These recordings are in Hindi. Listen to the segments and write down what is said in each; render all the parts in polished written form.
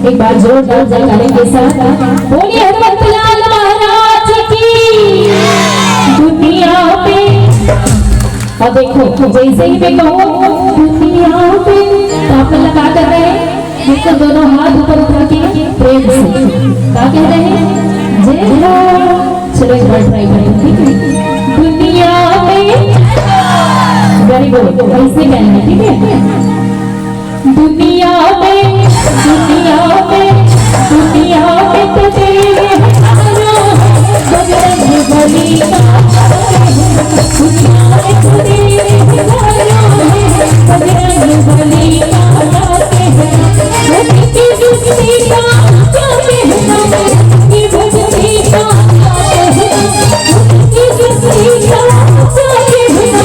एक बार जोरदार जयकारे के साथ बोलिए हनुमतलाल महाराज की। दुनिया पे और देखो जैसे ही मैं कहूँ दुनिया पे तो आप लोग क्या कर रहे हैं, तो दोनों हाथ ऊपर उठा के प्रेम से क्या कह रहे हैं, जय हो। चलो एक बार ट्राई करें, ठीक है। दुनिया में वेरी गुड, ऐसे कहना है, ठीक है। दुनिया में तो तेरे बजरंग बली का दुनिया में तो तेरे बजरंग बली का गाते हैं। वो किसी दूसरी का क्या कहना, ये भक्ति का गाते हैं। किसी दूसरी का क्या कहना,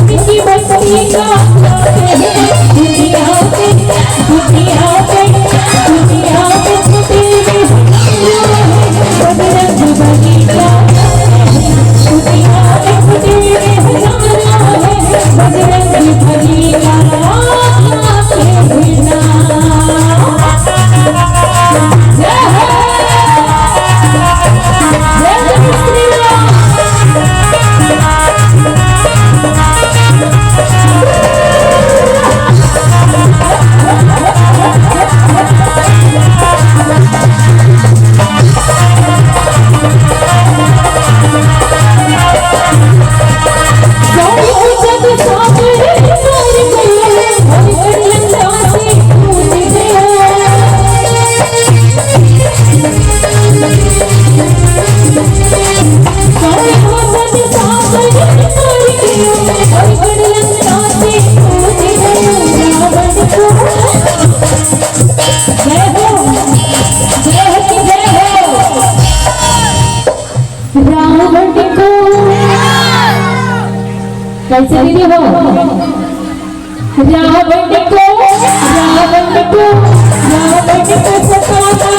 किसी भक्ति का गाते हैं। दुनिया पे बजरंग बली का बजरंग बली का कैसे दीदी हो। रावण को सताना